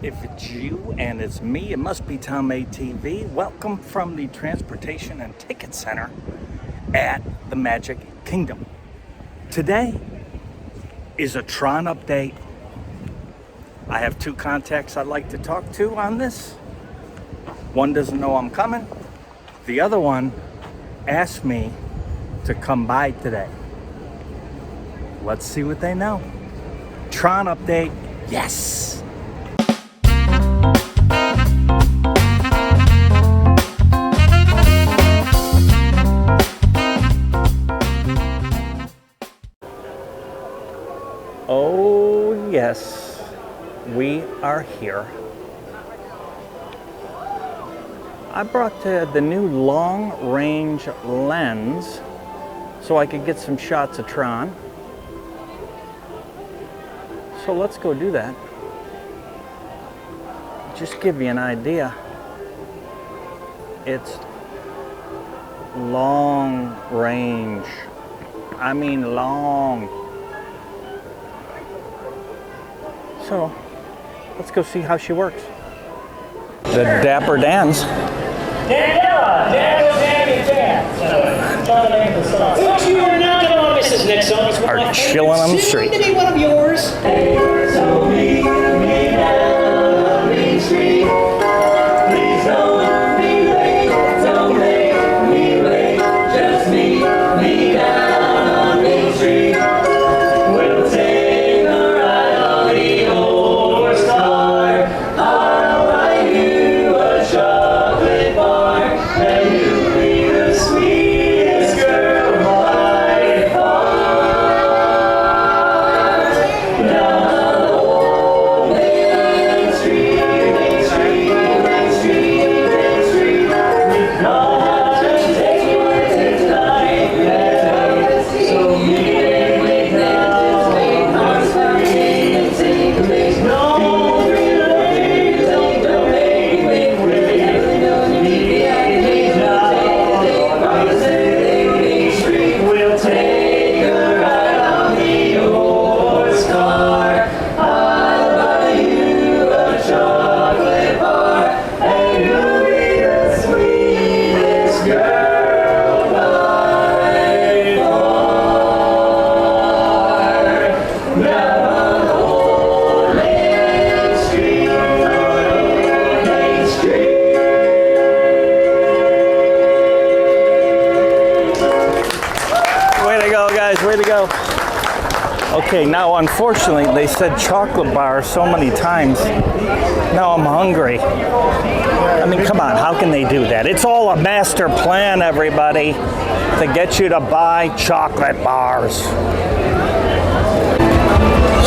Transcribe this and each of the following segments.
If it's you and it's me, it must be Tom ATV. Welcome from the Transportation and Ticket Center at the Magic Kingdom. Today is a Tron update. I have two contacts I'd like to talk to on this. One doesn't know I'm coming. The other one asked me to come by today. Let's see what they know. Tron update, yes! Oh yes, we are here. I brought the new long-range lens so I could get some shots of Tron. So let's go do that. Just give you an idea. It's long range. I mean long. So let's go see how she works. The Dapper Dans. What you are not going to want to miss this next song. It's one Are of my chilling on the favorites, street. soon to be one of yours. So meet me down on Main Street. Please don't be late. Don't make me wait. Just meet me down on Main Street. We'll take a ride on the old horse car. I'll buy you a chocolate bar, and you'll be the sweetest girl by far. Down the old Main Street, Main Street, Main Street, Main Street. I'll just take you tonight, so meet me down on Main Street. No delay, don't make me wait. Meet me down on Main Street. We'll take a ride on the horse car. I'll buy you a chocolate bar, and you'll be the sweetest girl by far. Down old Main Street, Main Street. Way to go, guys, way to go. Okay, now unfortunately they said chocolate bar so many times. Now I'm hungry. I mean, come on, how can they do that? It's all a master plan, everybody, to get you to buy chocolate bars.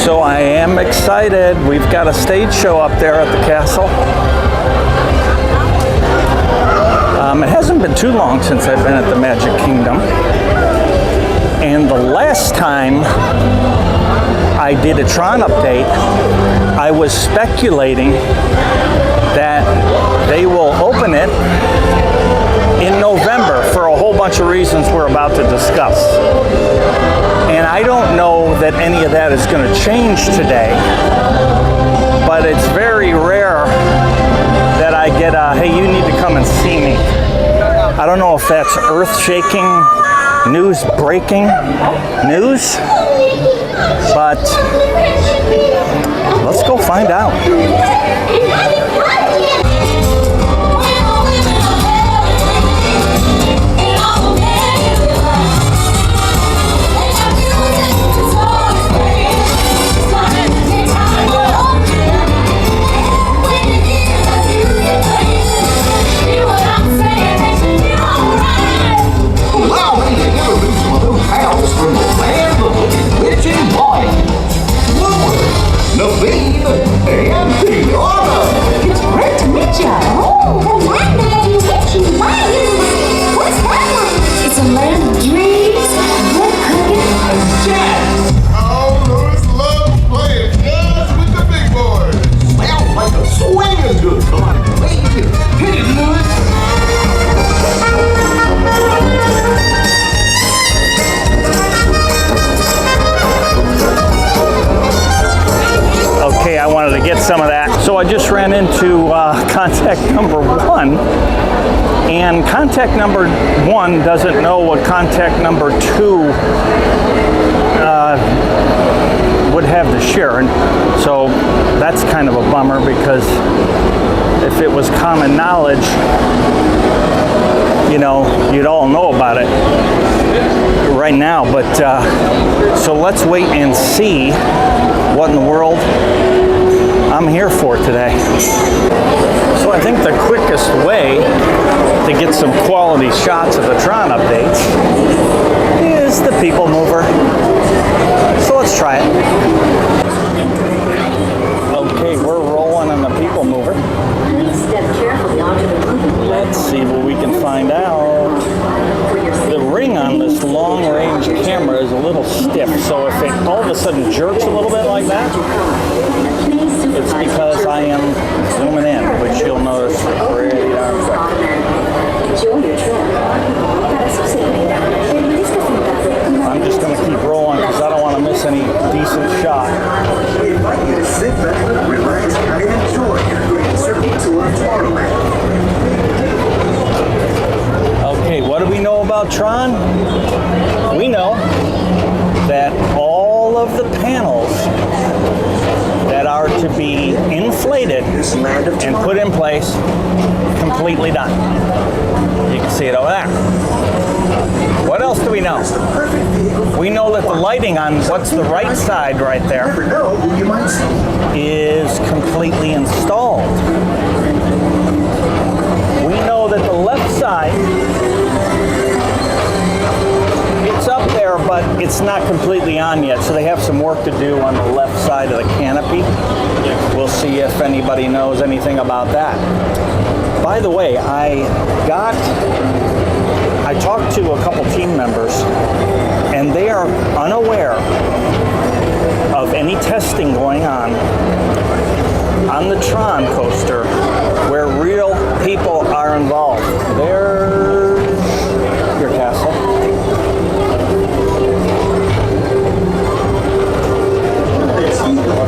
So I am excited. We've got a stage show up there at the castle. It hasn't been too long since I've been at the Magic Kingdom. And the last time I did a Tron update, I was speculating that they will open it in November for a whole bunch of reasons we're about to discuss. And I don't know that any of that is going to change today, but it's very rare that I get a, hey, you need to come and see me. I don't know if that's earth-shaking, news-breaking news, but let's go find out. Allow me to introduce some of those hounds from the land of the witch and wine. Lord, Naveen, and the just ran into contact number 1, and contact number 1 doesn't know what contact number 2 would have to share. And so that's kind of a bummer, because if it was common knowledge, you know, you'd all know about it right now. But so let's wait and see what in the world I'm here for today. So I think the quickest way to get some quality shots of the Tron updates is the PeopleMover. So let's try it. Okay, we're rolling on the PeopleMover. Step carefully onto the moving Let's see what we can find out. The ring on this long-range camera is a little stiff, so if it all of a sudden jerks a little bit like that, it's because I am zooming in, which you'll notice pretty darn quick. Enjoy your trip. I'm just going to keep rolling because I don't want to miss any decent shot. We invite you to sit back, relax, and enjoy your great circuit tour of Tomorrowland. Okay, what do we know about Tron? We know that all of the panels that are to be inflated and put in place, completely done. You can see it over there. What else do we know? We know that the lighting on what's the right side right there Never know who you might see. is completely installed. We know that the left side, it's up there, but it's not completely on yet, so they have some work to do on the left side of the canopy. We'll see if anybody knows anything about that. By the way, I talked to a couple team members, and they are unaware of any testing going on the Tron coaster where real people are involved. There's your castle.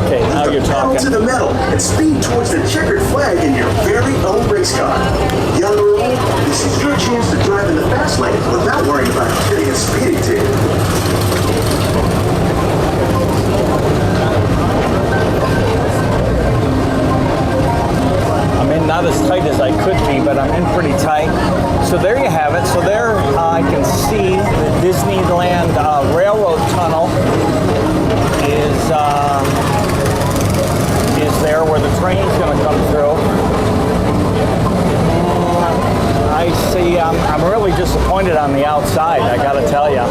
Okay, now you're Pedal to talking. the metal and speed towards the checkered flag in your very own race car. Young or old, this is your chance to drive in the fast lane without worrying about getting a speeding ticket. I'm in not as tight as I could be, but I'm in pretty tight. So there you have it. So there I can see the Disneyland Railroad Tunnel is there where the train's going to come through. I see. I'm really disappointed on the outside, I got to tell you.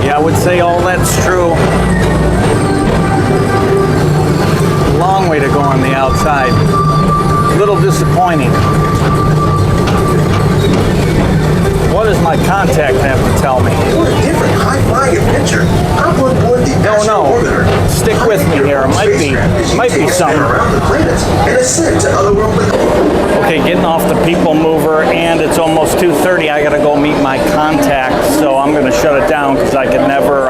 Yeah, I would say all that's true. Long way to go on the outside. Little disappointing. What does my contact have to tell me? What a different high-flying adventure. I'm on board the Astro Orbiter. Stick with me here. It might be something. Around the planets and ascend to otherworldly. Okay, getting off the PeopleMover, and it's almost 2:30. I gotta go meet my contact, so I'm gonna shut it down because I could never,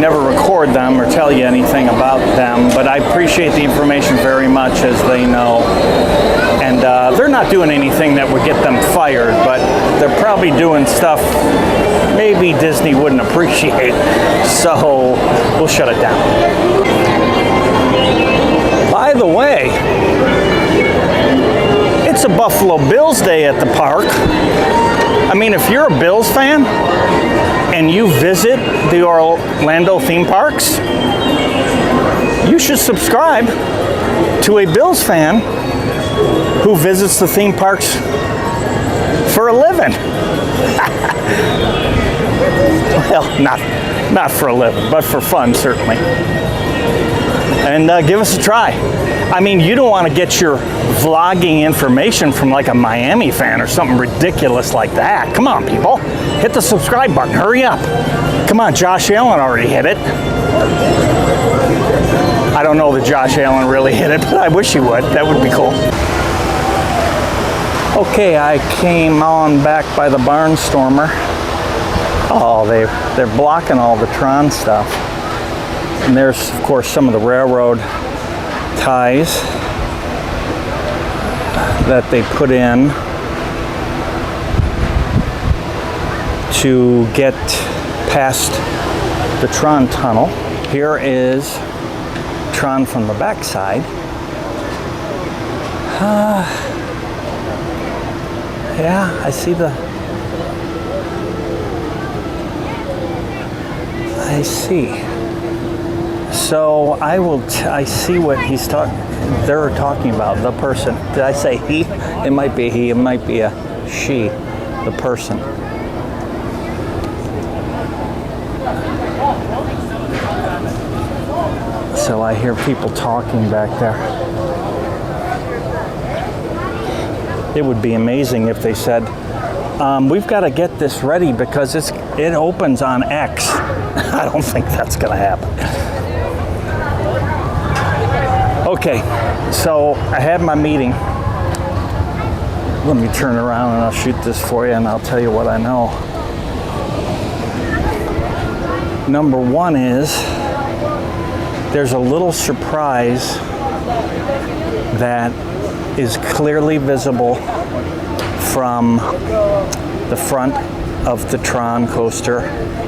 never record them or tell you anything about them. But I appreciate the information very much, as they know. And they're not doing anything that would get them fired, but they're probably doing stuff maybe Disney wouldn't appreciate. So we'll shut it down. By the way, it's a Buffalo Bills Day at the park. I mean, if you're a Bills fan and you visit the Orlando theme parks, you should subscribe to a Bills fan who visits the theme parks for a living. Well, not for a living, but for fun, certainly. And give us a try. I mean, you don't want to get your vlogging information from like a Miami fan or something ridiculous like that. Come on, people. Hit the subscribe button. Hurry up. Come on, Josh Allen already hit it. I don't know that Josh Allen really hit it, but I wish he would. That would be cool. Okay, I came on back by the Barnstormer. Oh, they're blocking all the Tron stuff. And there's, of course, some of the railroad ties that they put in to get past the Tron tunnel. Here is Tron from the backside. Yeah, I see I see. So I see what they're talking about, the person. Did I say he? It might be he, it might be a she, the person. So I hear people talking back there. It would be amazing if they said, we've got to get this ready because it opens on X. I don't think that's going to happen. Okay, so I had my meeting. Let me turn around and I'll shoot this for you and I'll tell you what I know. Number one is there's a little surprise that is clearly visible from the front of the Tron coaster,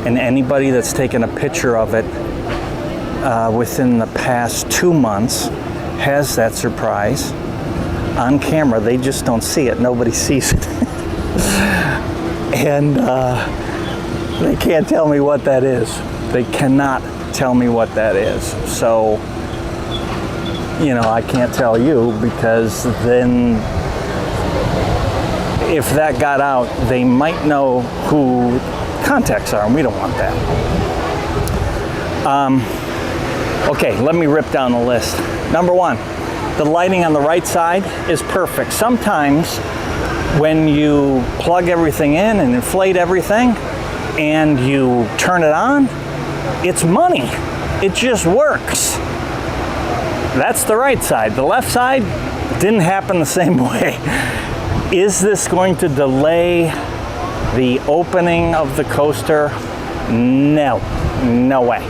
and anybody that's taken a picture of it within the past 2 months has that surprise on camera. They just don't see it. Nobody sees it. And they can't tell me what that is. They cannot tell me what that is. So, you know, I can't tell you, because then if that got out, they might know who contacts are, and we don't want that. Okay, let me rip down the list. Number one, the lighting on the right side is perfect. Sometimes when you plug everything in and inflate everything and you turn it on, it's money. It just works. That's the right side. The left side didn't happen the same way. Is this going to delay the opening of the coaster? No, no way.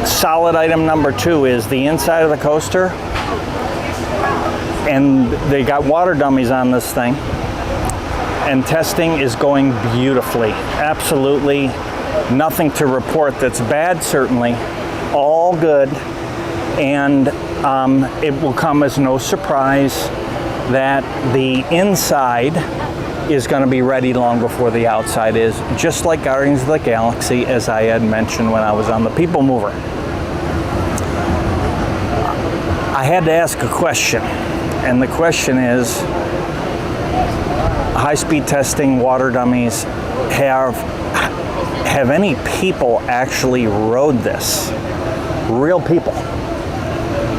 Solid item number two is the inside of the coaster, and they got water dummies on this thing, and testing is going beautifully. Absolutely nothing to report that's bad, certainly. All good. And it will come as no surprise that the inside is going to be ready long before the outside is, just like Guardians of the Galaxy, as I had mentioned when I was on the PeopleMover. I had to ask a question, and the question is, high-speed testing, water dummies, have any people actually rode this? Real people.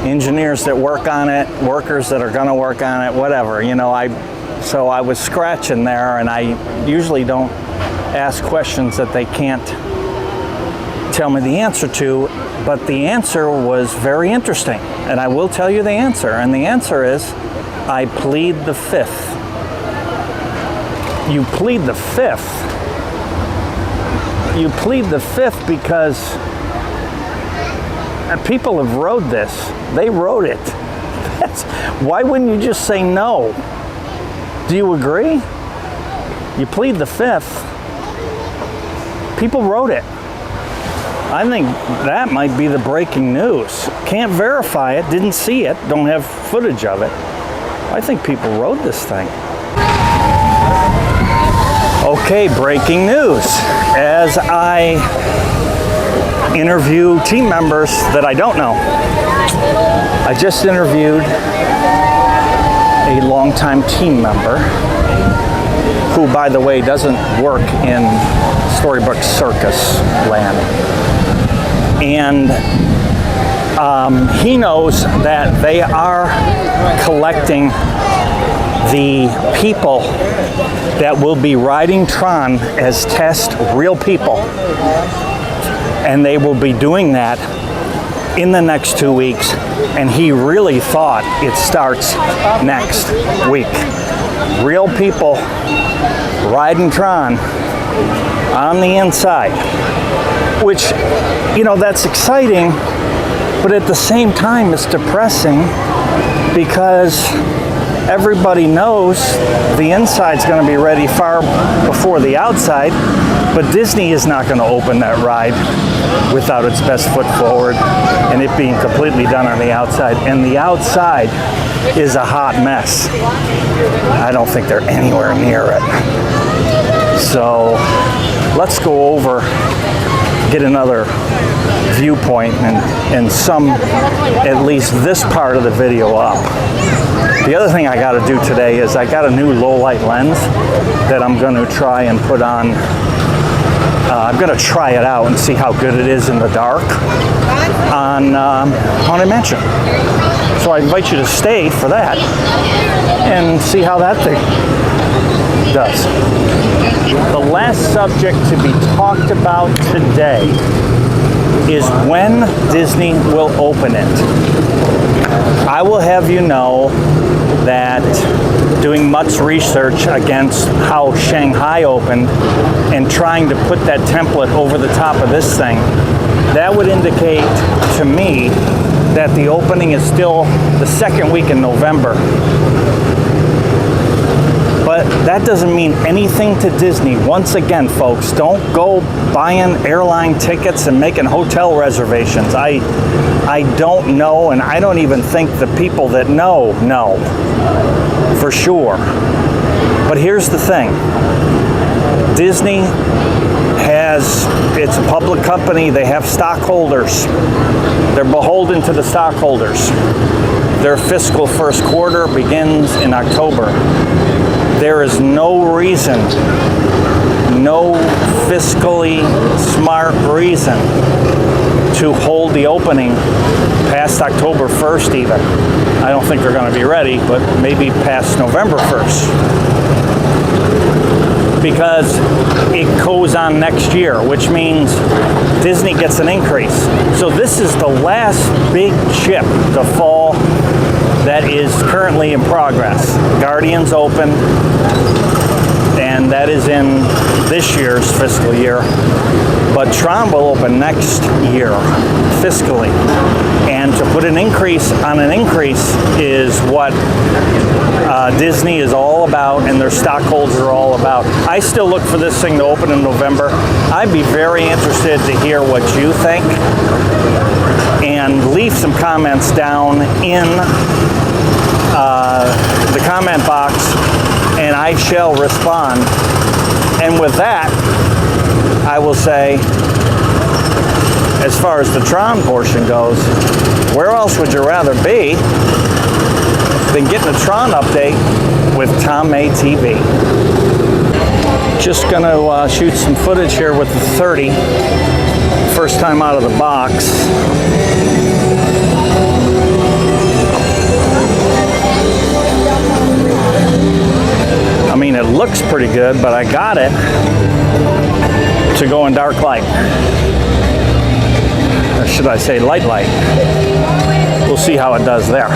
Engineers that work on it, workers that are going to work on it, whatever. You know, so I was scratching there, and I usually don't ask questions that they can't tell me the answer to, but the answer was very interesting, and I will tell you the answer, and the answer is, I plead the fifth. You plead the fifth. You plead the fifth because people have rode this. They rode it. Why wouldn't you just say no? Do you agree? You plead the fifth. People rode it. I think that might be the breaking news. Can't verify it, didn't see it, don't have footage of it. I think people rode this thing. Okay, breaking news. As I interview team members that I don't know. I just interviewed a longtime team member who, by the way, doesn't work in Storybook Circus land. And he knows that they are collecting the people that will be riding Tron as test real people. And they will be doing that in the next 2 weeks, and he really thought it starts next week. real people riding Tron on the inside, which, you know, that's exciting, but at the same time it's depressing because everybody knows the inside's going to be ready far before the outside, but Disney is not going to open that ride without its best foot forward and it being completely done on the outside. And the outside is a hot mess. I don't think they're anywhere near it. So let's go over, get another viewpoint and sum at least this part of the video up. The other thing I got to do today is I got a new low light lens that I'm going to try and put on. I'm going to try it out and see how good it is in the dark on Haunted Mansion. So I invite you to stay for that and see how that thing does. The last subject to be talked about today is when Disney will open it. I will have you know that doing much research against how Shanghai opened and trying to put that template over the top of this thing, that would indicate to me that the opening is still the second week in November. But that doesn't mean anything to Disney. Once again, folks, don't go buying airline tickets and making hotel reservations. I don't know, and I don't even think the people that know for sure. But here's the thing. Disney it's a public company. They have stockholders. They're beholden to the stockholders. Their fiscal first quarter begins in October. There is no reason, no fiscally smart reason to hold the opening past October 1st even. I don't think they're going to be ready, but maybe past November 1st. Because it goes on next year, which means Disney gets an increase. So this is the last big chip to fall that is currently in progress. Guardians open, and that is in this year's fiscal year. But Tron will open next year, fiscally. And to put an increase on an increase is what Disney is all about and their stockholders are all about. I still look for this thing to open in November. I'd be very interested to hear what you think. And leave some comments down in the comment box and I shall respond. And with that, I will say, as far as the Tron portion goes, where else would you rather be than getting a Tron update with Tom May TV? Just gonna shoot some footage here with the 30. First time out of the box. I mean, it looks pretty good, but I got it to go in dark light. Or should I say light light? We'll see how it does there.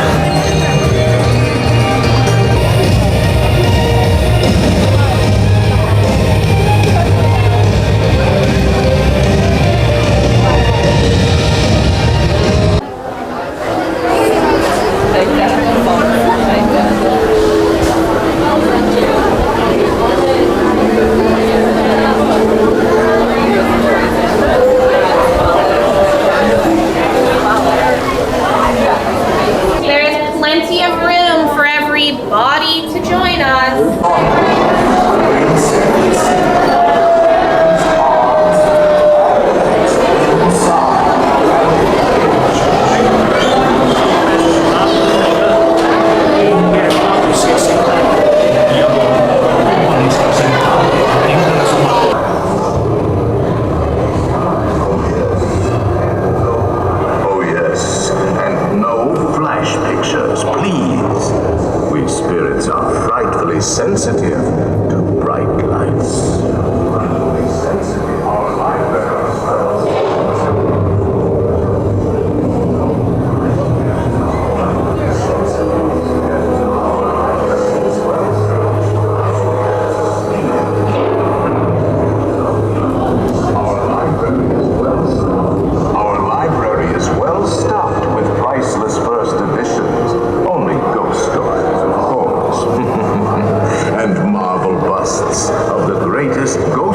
courageous, go